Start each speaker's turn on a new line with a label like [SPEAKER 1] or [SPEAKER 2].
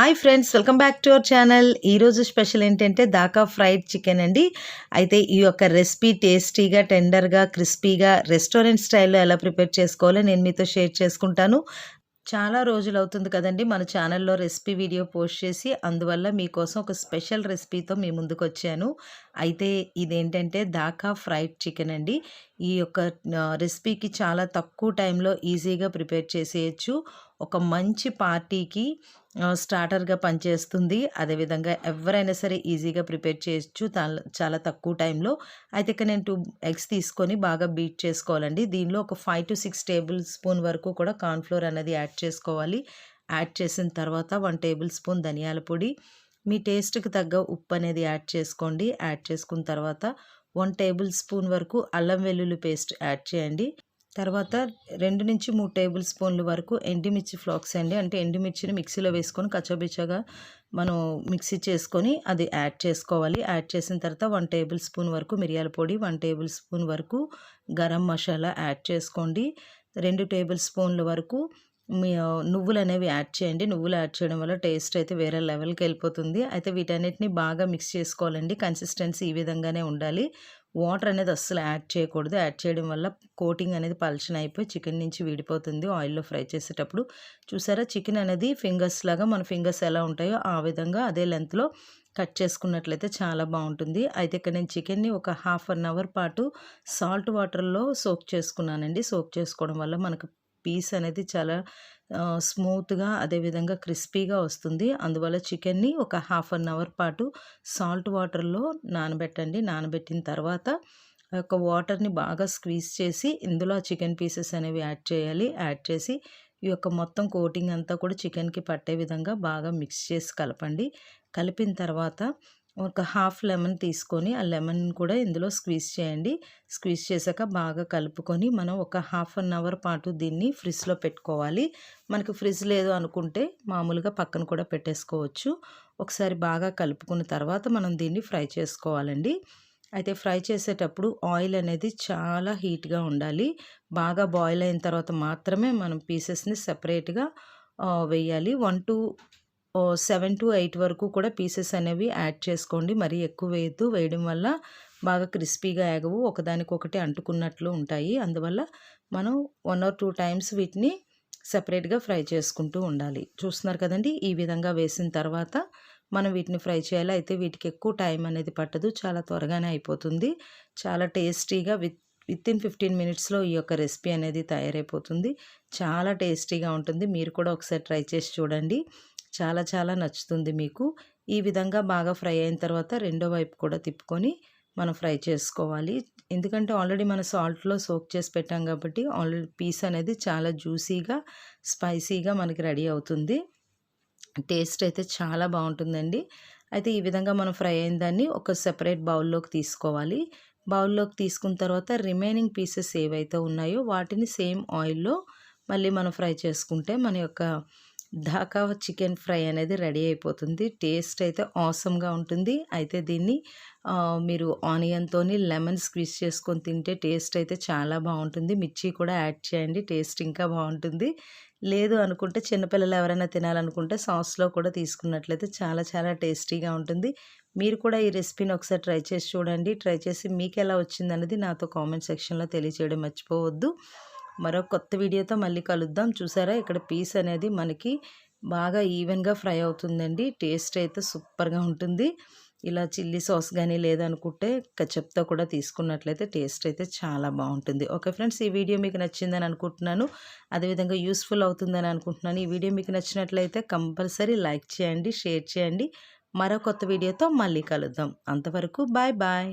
[SPEAKER 1] Hi friends, welcome back to our channel. ఈరోజు special ఏంటంటే దాకా ఫ్రైడ్ చికెన్ అండి. అయితే ఈ యొక్క రెసిపీ టేస్టీగా, టెండర్గా, క్రిస్పీగా రెస్టారెంట్ స్టైల్లో ఎలా ప్రిపేర్ చేసుకోవాలో నేను మీతో షేర్ చేసుకుంటాను. చాలా రోజులు అవుతుంది కదండి మన ఛానల్లో రెసిపీ వీడియో పోస్ట్ చేసి, అందువల్ల మీకోసం ఒక స్పెషల్ రెసిపీతో మీ ముందుకు వచ్చాను. అయితే ఇదేంటంటే దాకా ఫ్రైడ్ చికెన్ అండి. ఈ యొక్క రెసిపీకి చాలా తక్కువ టైంలో ఈజీగా ప్రిపేర్ చేసేయచ్చు. ఒక మంచి పార్టీకి స్టార్టర్గా పనిచేస్తుంది. అదేవిధంగా ఎవరైనా సరే ఈజీగా ప్రిపేర్ చేయొచ్చు చాలా తక్కువ టైంలో. అయితే ఇక్కడ నేను 2 ఎగ్స్ తీసుకొని బాగా బీట్ చేసుకోవాలండి. దీనిలో ఒక 5 to 6 టేబుల్ స్పూన్ వరకు కూడా కార్న్‌ఫ్లోర్ అనేది యాడ్ చేసుకోవాలి. యాడ్ చేసిన తర్వాత 1 టేబుల్ స్పూన్ ధనియాల పొడి, మీ టేస్ట్‌కి తగ్గ ఉప్పు అనేది యాడ్ చేసుకోండి. యాడ్ చేసుకున్న తర్వాత 1 టేబుల్ స్పూన్ వరకు అల్లం వెల్లుల్లి పేస్ట్ యాడ్ చేయండి. తర్వాత 2-3 టేబుల్ స్పూన్ల వరకు ఎండుమిర్చి ఫ్లాక్స్ అండి. అంటే ఎండుమిర్చిని మిక్సీలో వేసుకొని కచ్చాపిచ్చాగా మనం మిక్సీ చేసుకొని అది యాడ్ చేసుకోవాలి. యాడ్ చేసిన తర్వాత 1 టేబుల్ స్పూన్ వరకు మిరియాల పొడి, 1 టేబుల్ స్పూన్ వరకు గరం మసాలా యాడ్ చేసుకోండి. 2 టేబుల్ స్పూన్ల వరకు నువ్వులు అనేవి యాడ్ చేయండి. నువ్వులు యాడ్ చేయడం వల్ల టేస్ట్ అయితే వేరే లెవెల్కి వెళ్ళిపోతుంది. అయితే వీటన్నిటిని బాగా మిక్స్ చేసుకోవాలండి. కన్సిస్టెన్సీ ఈ విధంగానే ఉండాలి. వాటర్ అనేది అస్సలు యాడ్ చేయకూడదు. యాడ్ చేయడం వల్ల కోటింగ్ అనేది పలచన అయిపోయి చికెన్ నుంచి విడిపోతుంది ఆయిల్లో ఫ్రై చేసేటప్పుడు. చూసారా, చికెన్ అనేది ఫింగర్స్ లాగా మన ఫింగర్స్ ఎలా ఉంటాయో ఆ విధంగా అదే లెంత్లో కట్ చేసుకున్నట్లయితే చాలా బాగుంటుంది. అయితే ఇక్కడ నేను చికెన్ని ఒక హాఫ్ అన్ అవర్ పాటు సాల్ట్ వాటర్లో సోక్ చేసుకున్నానండి. సోక్ చేసుకోవడం వల్ల మనకు పీస్ అనేది చాలా స్మూత్గా అదేవిధంగా క్రిస్పీగా వస్తుంది. అందువల్ల చికెన్ని ఒక హాఫ్ అన్ అవర్ పాటు సాల్ట్ వాటర్లో నానబెట్టండి. నానబెట్టిన తర్వాత ఆ యొక్క వాటర్ని బాగా స్క్వీజ్ చేసి ఇందులో చికెన్ పీసెస్ అనేవి యాడ్ చేయాలి. యాడ్ చేసి ఈ యొక్క మొత్తం కోటింగ్ అంతా కూడా చికెన్కి పట్టే విధంగా బాగా మిక్స్ చేసి కలపండి. కలిపిన తర్వాత ఒక హాఫ్ లెమన్ తీసుకొని ఆ లెమన్ కూడా ఇందులో స్క్వీజ్ చేయండి. స్క్వీజ్ చేశాక బాగా కలుపుకొని మనం ఒక హాఫ్ అన్ అవర్ పాటు దీన్ని ఫ్రిడ్జ్లో పెట్టుకోవాలి. మనకు ఫ్రిడ్జ్ లేదు అనుకుంటే మామూలుగా పక్కన కూడా పెట్టేసుకోవచ్చు. ఒకసారి బాగా కలుపుకున్న తర్వాత మనం దీన్ని ఫ్రై చేసుకోవాలండి. అయితే ఫ్రై చేసేటప్పుడు ఆయిల్ అనేది చాలా హీట్గా ఉండాలి. బాగా బాయిల్ అయిన తర్వాత మాత్రమే మనం పీసెస్ని సెపరేట్గా వేయాలి. 7 to 8 వరకు కూడా పీసెస్ అనేవి యాడ్ చేసుకోండి. మరీ ఎక్కువ వేయద్దు. వేయడం వల్ల బాగా క్రిస్పీగా ఎగవు, ఒకదానికొకటి అంటుకున్నట్లు ఉంటాయి. అందువల్ల మనం 1 or 2 టైమ్స్ వీటిని సెపరేట్గా ఫ్రై చేసుకుంటూ ఉండాలి. చూస్తున్నారు కదండి, ఈ విధంగా వేసిన తర్వాత మనం వీటిని ఫ్రై చేయాలి. అయితే వీటికి ఎక్కువ టైం అనేది పట్టదు, చాలా త్వరగానే అయిపోతుంది. చాలా టేస్టీగా వితిన్ 15 మినిట్స్లో ఈ యొక్క రెసిపీ అనేది తయారైపోతుంది. చాలా టేస్టీగా ఉంటుంది. మీరు కూడా ఒకసారి ట్రై చేసి చూడండి. చాలా చాలా నచ్చుతుంది మీకు. ఈ విధంగా బాగా ఫ్రై అయిన తర్వాత రెండో వైపు కూడా తిప్పుకొని మనం ఫ్రై చేసుకోవాలి. ఎందుకంటే ఆల్రెడీ మనం సాల్ట్లో సోక్ చేసి పెట్టాం కాబట్టి ఆల్రెడీ పీస్ అనేది చాలా జ్యూసీగా, స్పైసీగా మనకి రెడీ అవుతుంది. టేస్ట్ అయితే చాలా బాగుంటుందండి. అయితే ఈ విధంగా మనం ఫ్రై అయిన దాన్ని ఒక సెపరేట్ బౌల్లోకి తీసుకోవాలి. బౌల్లోకి తీసుకున్న తర్వాత రిమైనింగ్ పీసెస్ ఏవైతే ఉన్నాయో వాటిని సేమ్ ఆయిల్లో మళ్ళీ మనం ఫ్రై చేసుకుంటే మన యొక్క ధాకా చికెన్ ఫ్రై అనేది రెడీ అయిపోతుంది. టేస్ట్ అయితే ఆసమ్గా ఉంటుంది. అయితే దీన్ని మీరు ఆనియన్తోని లెమన్ స్క్వీజ్ చేసుకొని తింటే టేస్ట్ అయితే చాలా బాగుంటుంది. మిర్చి కూడా యాడ్ చేయండి, టేస్ట్ ఇంకా బాగుంటుంది. లేదు అనుకుంటే చిన్నపిల్లలు ఎవరైనా తినాలనుకుంటే సాస్లో కూడా తీసుకున్నట్లయితే చాలా చాలా టేస్టీగా ఉంటుంది. మీరు కూడా ఈ రెసిపీని ఒకసారి ట్రై చేసి చూడండి. ట్రై చేసి మీకు ఎలా వచ్చిందనేది నాతో కామెంట్ సెక్షన్లో తెలియజేయడం మర్చిపోవద్దు. మరో కొత్త వీడియోతో మళ్ళీ కలుద్దాం. చూసారా, ఇక్కడ పీస్ అనేది మనకి బాగా ఈవెన్గా ఫ్రై అవుతుందండి. టేస్ట్ అయితే సూపర్గా ఉంటుంది. ఇలా చిల్లీ సాస్ కానీ లేదనుకుంటే కచప్తో కూడా తీసుకున్నట్లయితే టేస్ట్ అయితే చాలా బాగుంటుంది. ఓకే ఫ్రెండ్స్, ఈ వీడియో మీకు నచ్చిందని అనుకుంటున్నాను. అదేవిధంగా యూస్ఫుల్ అవుతుందని అనుకుంటున్నాను. ఈ వీడియో మీకు నచ్చినట్లయితే కంపల్సరీ లైక్ చేయండి, షేర్ చేయండి. మరో కొత్త వీడియోతో మళ్ళీ కలుద్దాం. అంతవరకు బాయ్ బాయ్.